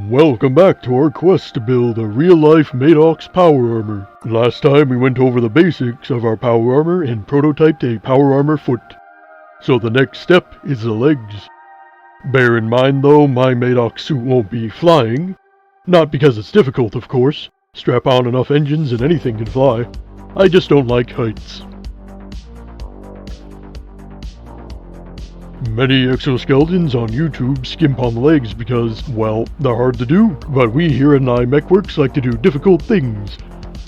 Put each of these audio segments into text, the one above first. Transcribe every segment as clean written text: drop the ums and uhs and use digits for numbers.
Welcome back to our quest to build a real-life Madox power armor. Last time we went over the basics of our power armor and prototyped a power armor foot. So the next step is the legs. Bear in mind though, my Madox suit won't be flying. Not because it's difficult, of course. Strap on enough engines and anything can fly. I just don't like heights. Many exoskeletons on YouTube skimp on the legs because, well, they're hard to do, but we here at iMechWorks like to do difficult things.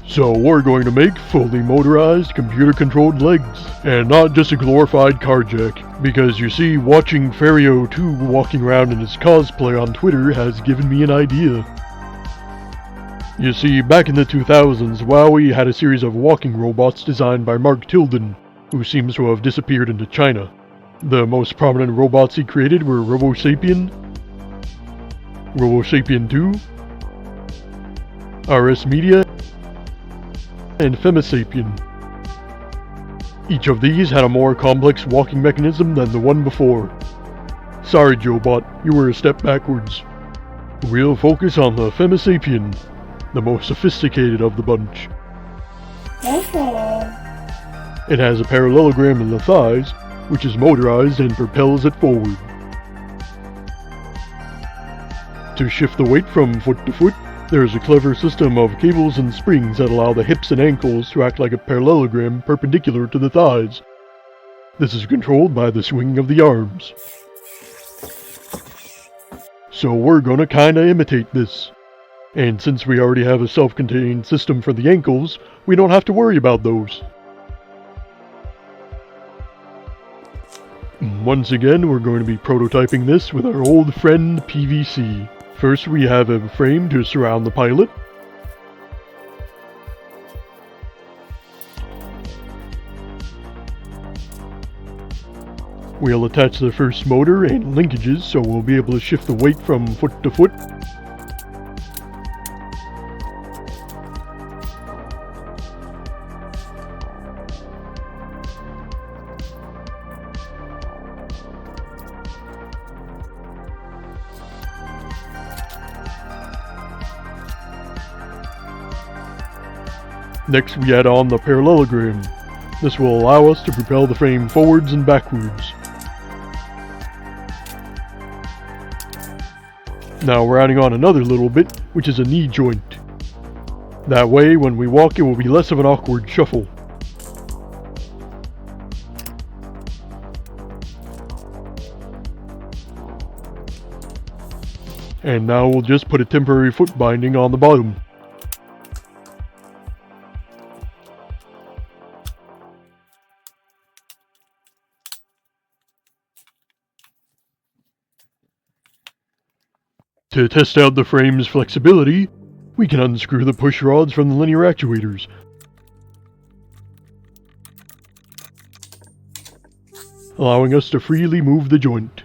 So we're going to make fully motorized, computer-controlled legs, and not just a glorified car jack, because you see, watching Fario2 walking around in his cosplay on Twitter has given me an idea. You see, back in the 2000s, WoWie had a series of walking robots designed by Mark Tilden, who seems to have disappeared into China. The most prominent robots he created were RoboSapien, RoboSapien 2, RS Media, and Femisapien. Each of these had a more complex walking mechanism than the one before. Sorry, Joebot, you were a step backwards. We'll focus on the Femisapien, the most sophisticated of the bunch. It has a parallelogram in the thighs, which is motorized and propels it forward. To shift the weight from foot to foot, there is a clever system of cables and springs that allow the hips and ankles to act like a parallelogram perpendicular to the thighs. This is controlled by the swinging of the arms. So we're gonna kinda imitate this. And since we already have a self-contained system for the ankles, we don't have to worry about those. Once again, we're going to be prototyping this with our old friend PVC. First, we have a frame to surround the pilot. We'll attach the first motor and linkages so we'll be able to shift the weight from foot to foot. Next, we add on the parallelogram. This will allow us to propel the frame forwards and backwards. Now we're adding on another little bit, which is a knee joint. That way, when we walk, it will be less of an awkward shuffle. And now we'll just put a temporary foot binding on the bottom. To test out the frame's flexibility, we can unscrew the push rods from the linear actuators. Allowing us to freely move the joint.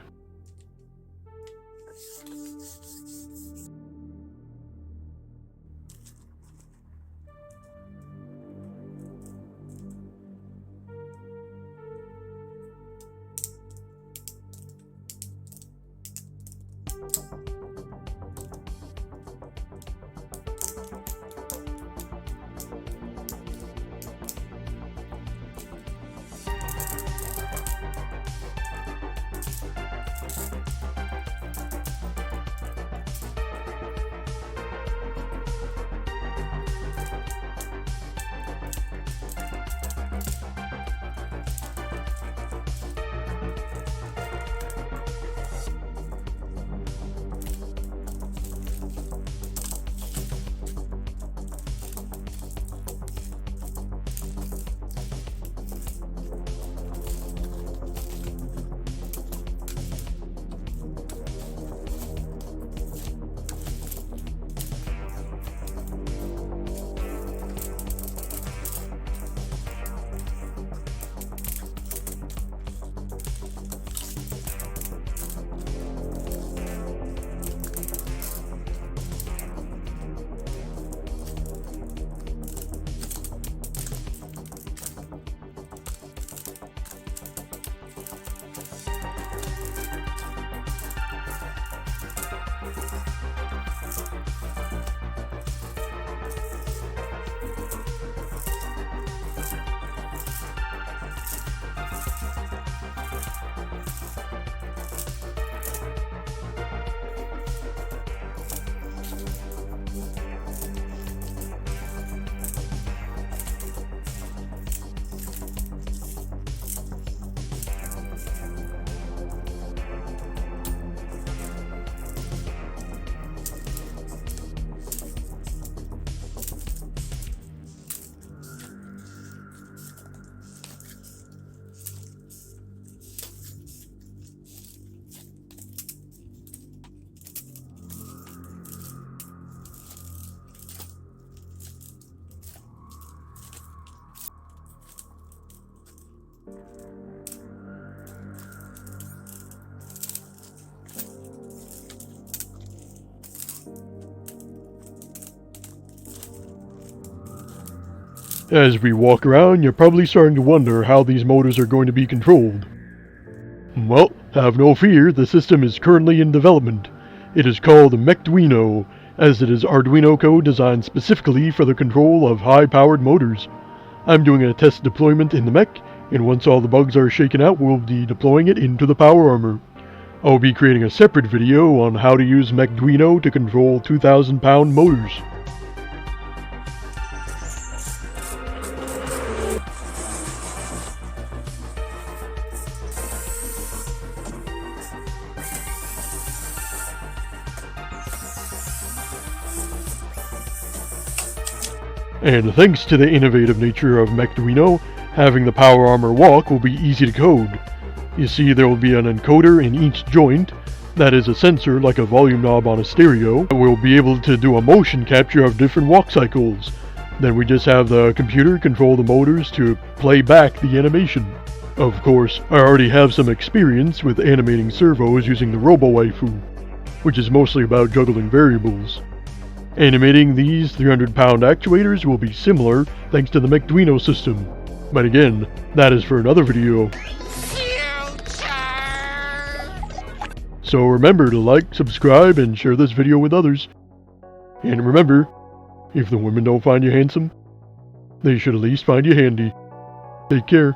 As we walk around, you're probably starting to wonder how these motors are going to be controlled. Well, have no fear, the system is currently in development. It is called Mechduino, as it is Arduino code designed specifically for the control of high-powered motors. I'm doing a test deployment in the mech, and once all the bugs are shaken out, we'll be deploying it into the Powerarmor. I'll be creating a separate video on how to use Mechduino to control 2,000-pound motors. And thanks to the innovative nature of Mechduino, having the Powerarmor walk will be easy to code. You see, there will be an encoder in each joint, that is a sensor like a volume knob on a stereo, that will be able to do a motion capture of different walk cycles. Then we just have the computer control the motors to play back the animation. Of course, I already have some experience with animating servos using the RoboWaifu, which is mostly about juggling variables. Animating these 300-pound actuators will be similar thanks to the Mechduino system. But again, that is for another video. So remember to like, subscribe, and share this video with others. And remember, if the women don't find you handsome, they should at least find you handy. Take care.